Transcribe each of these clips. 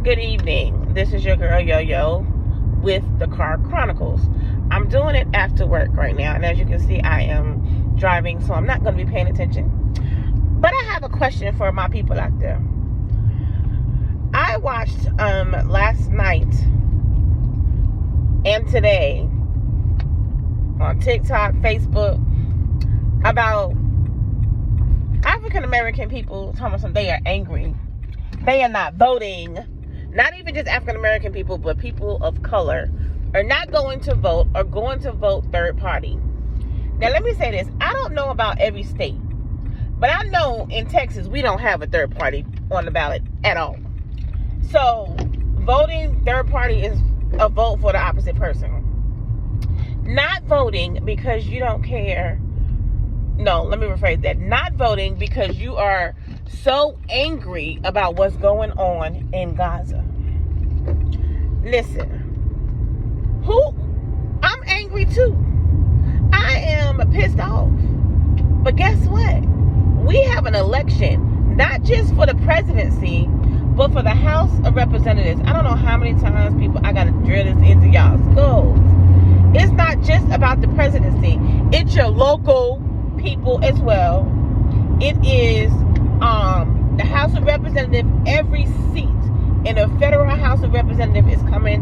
Good evening. This is your girl Yo-Yo with the Car Chronicles. I'm doing it after work right now, and as you can see, I am driving, so I'm not going to be paying attention. But I have a question for my people out there. I watched last night and today on TikTok, Facebook, about African American people talking about they are angry. They are not voting. Not even just African American people, but people of color are not going to vote or going to vote third party. Now, let me say this. I don't know about every state, but I know in Texas we don't have a third party on the ballot at all. So, voting third party is a vote for the opposite person. Not voting because you don't care. No, let me rephrase that. Not voting because you are so angry about what's going on in Gaza. Listen, I'm angry too. I am pissed off. But guess what? We have an election, not just for the presidency, but for the House of Representatives. I don't know how many times I got to drill this into y'all's skulls. It's not just about the presidency. It's your local people as well. It is the House of Representatives. Every seat in the federal House of Representatives is coming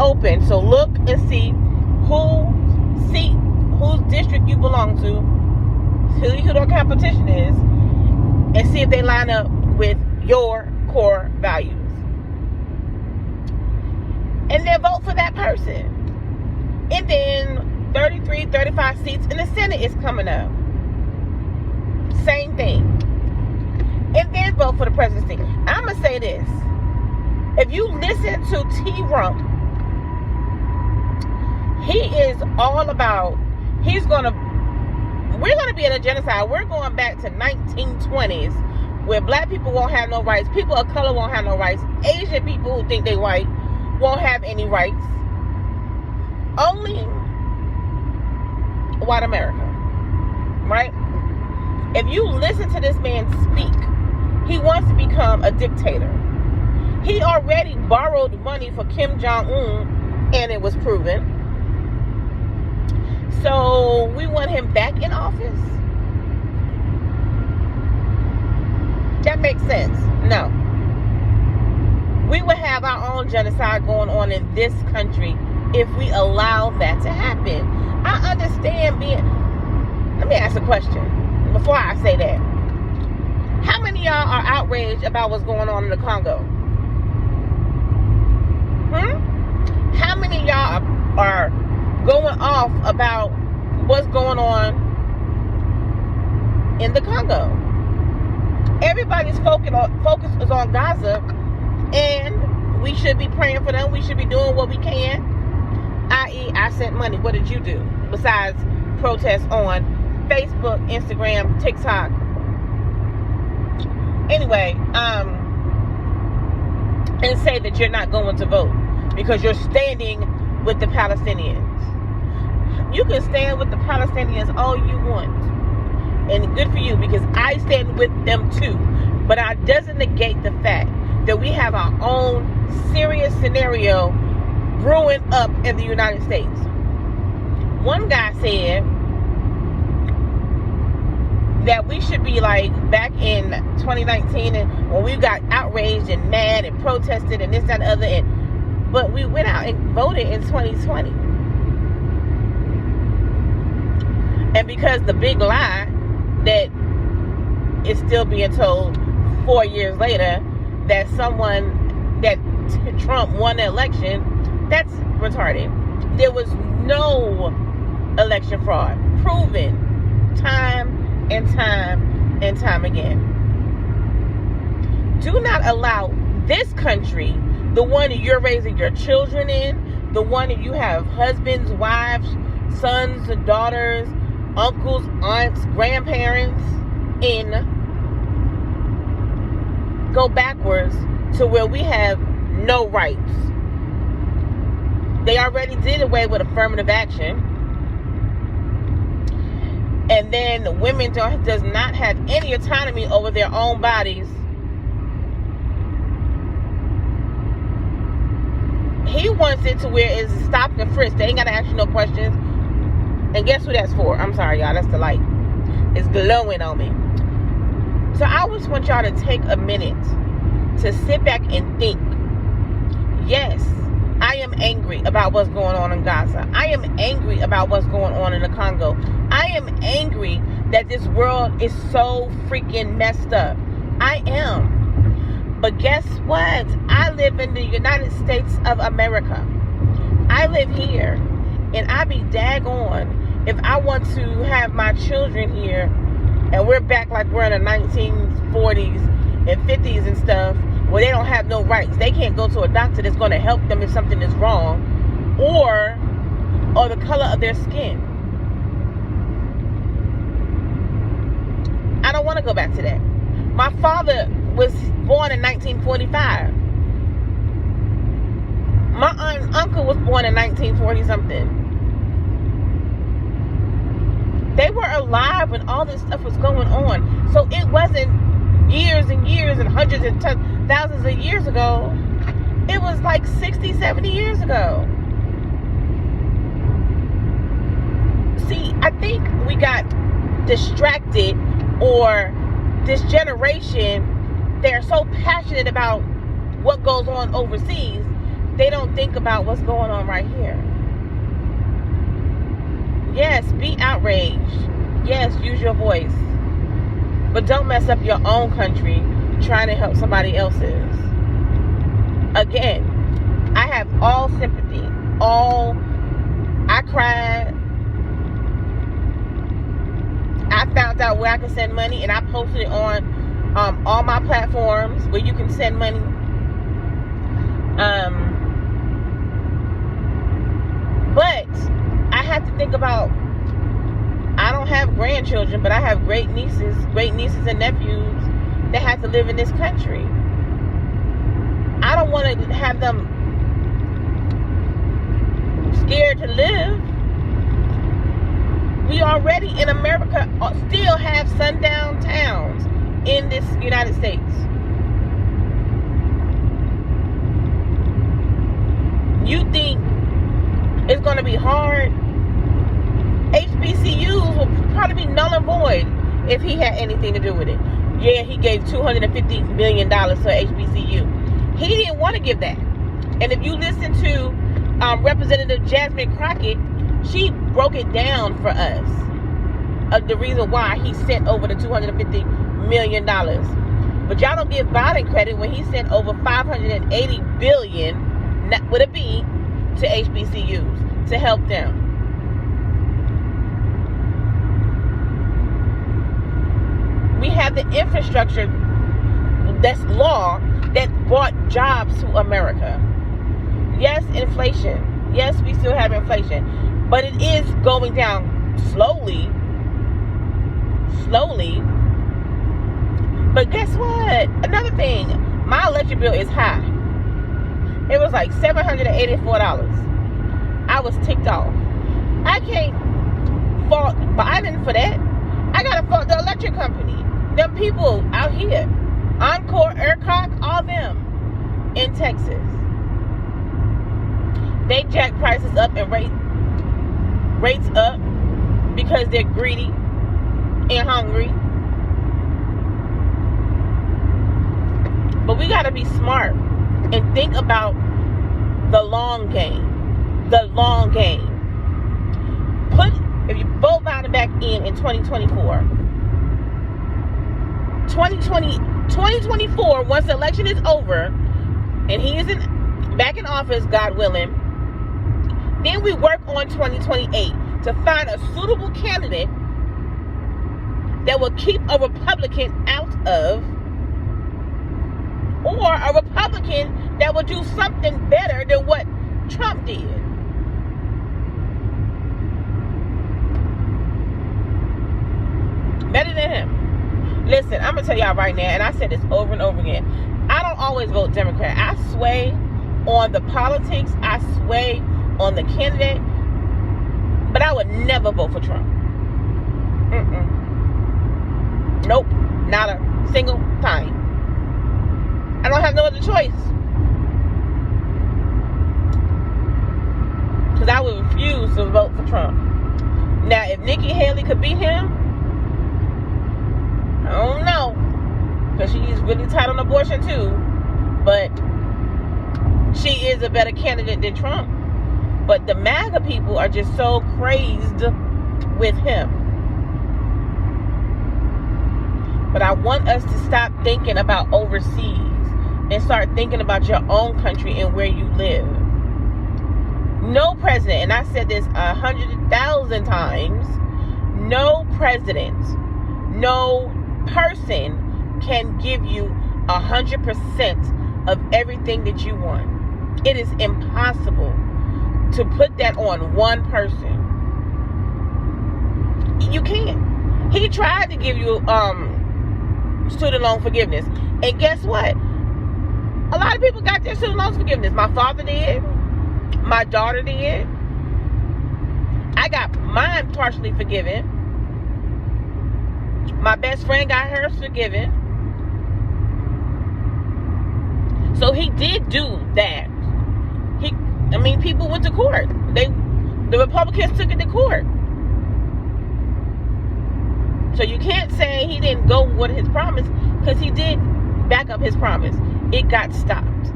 open. So look and see whose district you belong to, who the competition is, and see if they line up with your core values. And then vote for that person. And then 33, 35 seats in the Senate is coming up. Same thing. And then vote for the presidency. I'm going to say this. If you listen to T-Rump, he is all about, we're going to be in a genocide. We're going back to 1920s where black people won't have no rights. People of color won't have no rights. Asian people who think they white won't have any rights. Only white America. Right? If you listen to this man speak, he wants to become a dictator. He already borrowed money for Kim Jong-un, and it was proven. So we want him back in office? That makes sense. No. We would have our own genocide going on in this country if we allow that to happen. I understand let me ask a question before I say that. How many of y'all are outraged about what's going on in the Congo? How many of y'all are going off about what's going on in the Congo? Everybody's focus is on Gaza, and we should be praying for them. We should be doing what we can. I.e., I sent money. What did you do besides protest on Facebook, Instagram, TikTok? Anyway, and say that you're not going to vote because you're standing with the Palestinians. You can stand with the Palestinians all you want, and good for you, because I stand with them too. But it doesn't negate the fact that we have our own serious scenario brewing up in the United States. One guy said that we should be like back in 2019, and when we got outraged and mad and protested and this, that, and the other, but we went out and voted in 2020. And because the big lie that is still being told 4 years later that Trump won the election, that's retarded. There was no election fraud, proven time and time and time again. Do not allow this country, the one that you're raising your children in, the one that you have husbands, wives, sons, daughters, uncles, aunts, grandparents in, go backwards to where we have no rights. They already did away with affirmative action. And then women does not have any autonomy over their own bodies. He wants it to where it's stop and frisk. They ain't got to ask you no questions. And guess who that's for? I'm sorry, y'all. That's the light. It's glowing on me. So I just want y'all to take a minute to sit back and think. Yes, I am angry about what's going on in Gaza. I am angry about what's going on in the Congo. I am angry that this world is so freaking messed up. I am. But guess what? I live in the United States of America. I live here. And I be daggone if I want to have my children here, and we're back like we're in the 1940s and 50s and stuff, where they don't have no rights. They can't go to a doctor that's going to help them if something is wrong, or the color of their skin. I don't want to go back to that. My father was born in 1945. My aunt and uncle was born in 1940 something. They were alive when all this stuff was going on. So it wasn't years and years and hundreds and thousands of years ago. It was like 60, 70 years ago. See, I think we got distracted, or this generation, they're so passionate about what goes on overseas, they don't think about what's going on right here. Yes, be outraged. Yes, use your voice. But don't mess up your own country trying to help somebody else's. Again, I have all sympathy. I cried. I found out where I can send money, and I posted it on all my platforms where you can send money. But I have to think about, I don't have grandchildren, but I have great nieces and nephews that have to live in this country. I don't want to have them scared to live. We already in America still have sundown towns in this United States. You think it's going to be hard? HBCUs will probably be null and void if he had anything to do with it. Yeah, he gave $250 million to HBCU. He didn't want to give that. And if you listen to Representative Jasmine Crockett, she broke it down for us of the reason why he sent over the $250 million. But y'all don't give Biden credit when he sent over $580 billion, with a B, to HBCUs to help them. We have the infrastructure, that's law, that brought jobs to America. Yes, inflation. Yes, we still have inflation. But it is going down slowly. But guess what? Another thing, my electric bill is high. It was like $784. I was ticked off. I can't fault Biden for that. I gotta fault the electric company. Them people out here. Encore, ERCOT, all them in Texas. They jack prices up and rates up because they're greedy and hungry. But we gotta be smart and think about the long game. The long game. If you vote Biden back in 2024, 2024, once the election is over and he is back in office, God willing, then we work on 2028 to find a suitable candidate that will keep a Republican out of, or a Republican that will do something better than what Trump did. Better than him. Listen, I'm going to tell y'all right now, and I said this over and over again, I don't always vote Democrat. I sway on the politics. I sway on the candidate. But I would never vote for Trump. Nope. Not a single time. I don't have no other choice. Trump. Now, if Nikki Haley could beat him, I don't know, because she's really tight on abortion too, but she is a better candidate than Trump. But the MAGA people are just so crazed with him. But I want us to stop thinking about overseas and start thinking about your own country and where you live. No president, and I said this 100,000 times, no president, no person can give you 100% of everything that you want. It is impossible to put that on one person. You can't. He tried to give you student loan forgiveness, and guess what? A lot of people got their student loan forgiveness. My father did. My daughter did. I got mine partially forgiven. My best friend got hers forgiven. So he did do that. People went to court. The Republicans took it to court. So you can't say he didn't go with his promise, because he did back up his promise. It got stopped.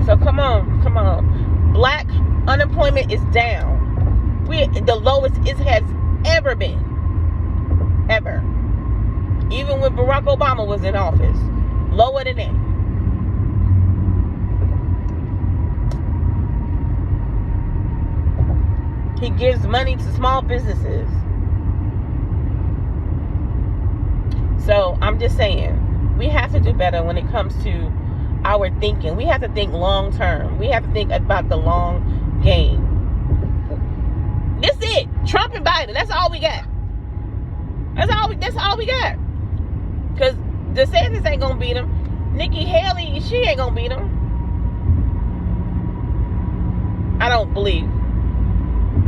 So come on. Black unemployment is down. We're the lowest it has ever been. Ever. Even when Barack Obama was in office. Lower than that. He gives money to small businesses. So I'm just saying, we have to do better when it comes to our thinking. We have to think long term. We have to think about the long game. That's it. Trump and Biden. That's all we got. That's all we got. Because DeSantis ain't gonna beat him. Nikki Haley, she ain't gonna beat him. I don't believe.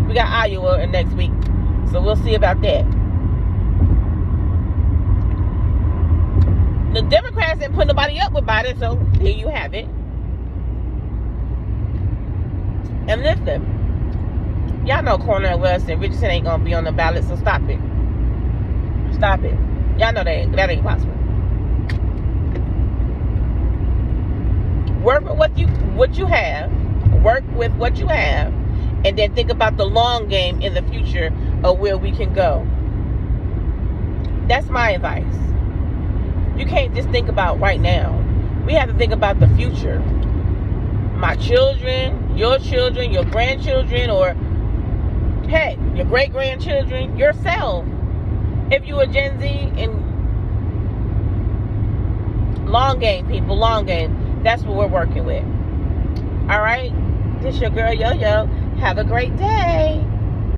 We got Iowa next week, so we'll see about that. The Democrats didn't put nobody up with Biden, so there you have it. And listen, y'all know Cornel West and Richardson ain't gonna be on the ballot, so stop it. Stop it. Y'all know that ain't possible. Work with what you have. Work with what you have, and then think about the long game in the future of where we can go. That's my advice. You can't just think about right now. We have to think about the future. My children, your grandchildren, or heck, your great-grandchildren, yourself. If you are Gen Z, and long game, people, long game. That's what we're working with. All right? This your girl, Yo-Yo. Have a great day.